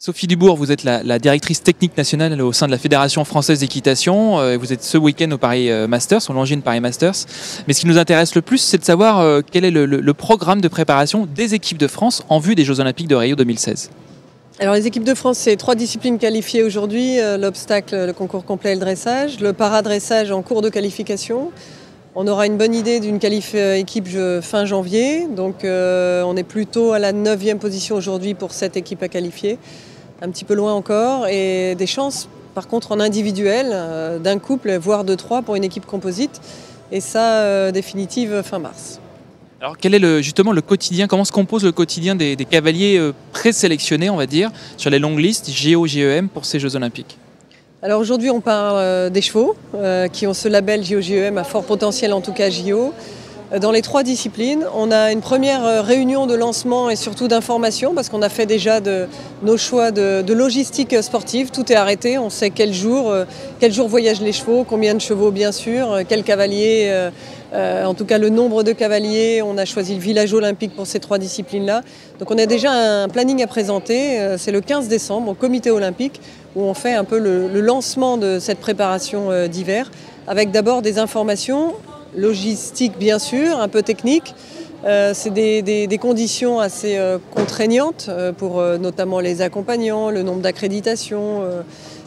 Sophie Dubourg, vous êtes la directrice technique nationale au sein de la Fédération française d'équitation. Vous êtes ce week-end au Paris Masters, au Longines Paris Masters. Mais ce qui nous intéresse le plus, c'est de savoir quel est le programme de préparation des équipes de France en vue des Jeux Olympiques de Rio 2016. Alors les équipes de France, c'est 3 disciplines qualifiées aujourd'hui, l'obstacle, le concours complet et le dressage. Le paradressage en cours de qualification. On aura une bonne idée d'une qualif équipe fin janvier. Donc on est plutôt à la 9e position aujourd'hui pour cette équipe à qualifier. Un petit peu loin encore. Et des chances, par contre, en individuel, d'un couple, voire de 3 pour une équipe composite. Et ça, définitive fin mars. Alors quel est justement le quotidien, comment se compose le quotidien des cavaliers présélectionnés, on va dire, sur les longues listes JO, GEM pour ces Jeux Olympiques? Alors aujourd'hui on parle des chevaux qui ont ce label JO-GEM à fort potentiel, en tout cas JO. Dans les 3 disciplines, on a une première réunion de lancement et surtout d'information parce qu'on a fait déjà nos choix de logistique sportive. Tout est arrêté, on sait quel jour voyagent les chevaux, combien de chevaux bien sûr, quels cavaliers, en tout cas le nombre de cavaliers. On a choisi le village olympique pour ces 3 disciplines-là. Donc on a déjà un planning à présenter, c'est le 15 décembre au comité olympique où on fait un peu le lancement de cette préparation d'hiver avec d'abord des informations logistiques bien sûr, un peu techniques. C'est des conditions assez contraignantes pour notamment les accompagnants, le nombre d'accréditations,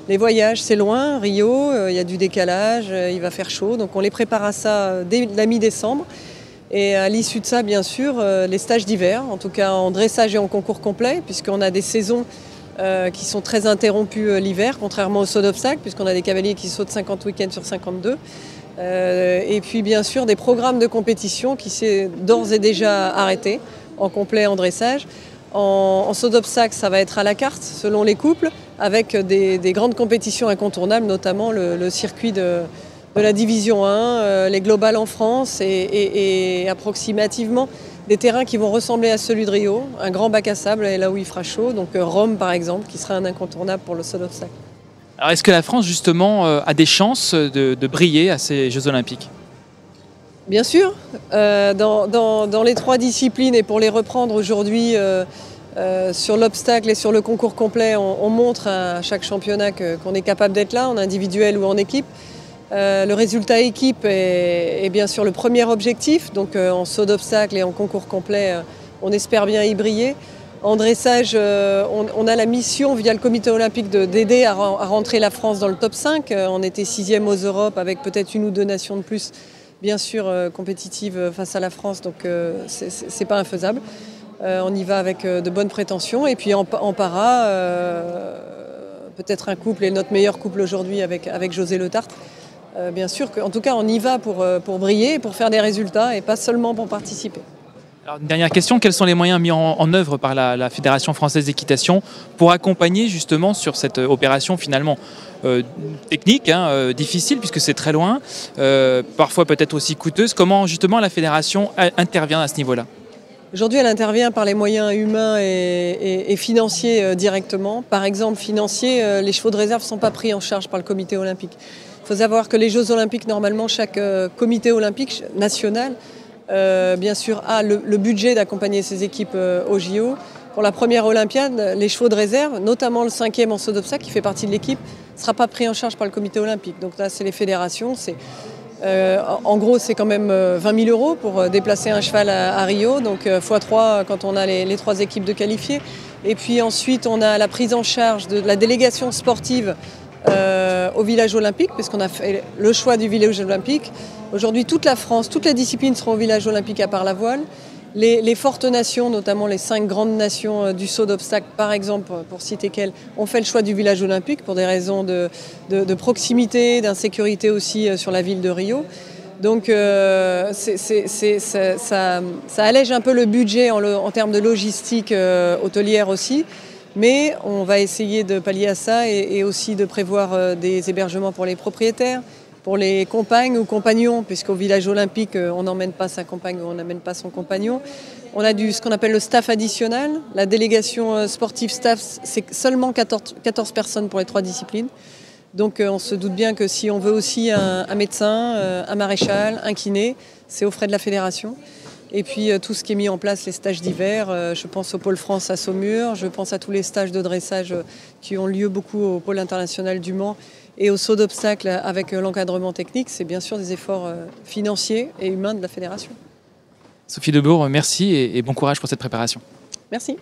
les voyages, c'est loin, Rio, il y a du décalage, il va faire chaud, donc on les prépare à ça dès la mi-décembre. Et à l'issue de ça, bien sûr, les stages d'hiver, en tout cas en dressage et en concours complet, puisqu'on a des saisons qui sont très interrompues l'hiver, contrairement au saut d'obstacle, puisqu'on a des cavaliers qui sautent 50 week-ends sur 52. Et puis bien sûr des programmes de compétition qui s'est d'ores et déjà arrêté, en complet en dressage. En saut d'obstacle, ça va être à la carte selon les couples, avec des grandes compétitions incontournables, notamment le circuit de la division 1, les globales en France et approximativement des terrains qui vont ressembler à celui de Rio, un grand bac à sable là où il fera chaud, donc Rome par exemple, qui sera un incontournable pour le saut d'obstacle. Alors est-ce que la France justement a des chances de briller à ces Jeux Olympiques? Bien sûr, dans les 3 disciplines et pour les reprendre aujourd'hui sur l'obstacle et sur le concours complet, on montre à chaque championnat qu'on est capable d'être là, en individuel ou en équipe. Le résultat équipe est bien sûr le premier objectif, donc en saut d'obstacle et en concours complet, on espère bien y briller. En dressage, on a la mission via le comité olympique d'aider à rentrer la France dans le top 5. On était 6e aux Europes avec peut-être 1 ou 2 nations de plus, bien sûr compétitives face à la France, donc c'est pas infaisable. On y va avec de bonnes prétentions. Et puis en para, peut-être un couple, et notre meilleur couple aujourd'hui avec José Le Tartre. Bien sûr qu'en tout cas on y va pour briller, pour faire des résultats et pas seulement pour participer. Alors, une dernière question, quels sont les moyens mis en œuvre par la Fédération française d'équitation pour accompagner justement sur cette opération finalement technique, difficile puisque c'est très loin, parfois peut-être aussi coûteuse? Comment justement la Fédération intervient à ce niveau-là? Aujourd'hui, elle intervient par les moyens humains et financiers directement. Par exemple, financiers, les chevaux de réserve ne sont pas pris en charge par le comité olympique. Il faut savoir que les Jeux olympiques, normalement, chaque comité olympique national bien sûr, a le budget d'accompagner ses équipes au JO. Pour la première Olympiade, les chevaux de réserve, notamment le 5e en saut d'obstacle, qui fait partie de l'équipe, ne sera pas pris en charge par le comité olympique. Donc là, c'est les fédérations. En gros, c'est quand même 20 000 € pour déplacer un cheval à Rio, donc x3 quand on a les 3 équipes de qualifiés. Et puis ensuite, on a la prise en charge de la délégation sportive au village olympique, puisqu'on a fait le choix du village olympique. Aujourd'hui, toute la France, toutes les disciplines seront au village olympique à part la voile. Les fortes nations, notamment les 5 grandes nations du saut d'obstacle, par exemple, pour citer qu'elles, ont fait le choix du village olympique pour des raisons de proximité, d'insécurité aussi sur la ville de Rio. Donc ça allège un peu le budget en termes de logistique hôtelière aussi. Mais on va essayer de pallier à ça et aussi de prévoir des hébergements pour les propriétaires, pour les compagnes ou compagnons, puisqu'au village olympique, on n'emmène pas sa compagne ou on n'emmène pas son compagnon. On a ce qu'on appelle le staff additionnel. La délégation sportive staff, c'est seulement 14 personnes pour les 3 disciplines. Donc on se doute bien que si on veut aussi un médecin, un maréchal, un kiné, c'est aux frais de la fédération. Et puis tout ce qui est mis en place, les stages d'hiver, je pense au Pôle France à Saumur, je pense à tous les stages de dressage qui ont lieu beaucoup au Pôle international du Mans et au saut d'obstacles avec l'encadrement technique. C'est bien sûr des efforts financiers et humains de la fédération. Sophie Debourg, merci et bon courage pour cette préparation. Merci.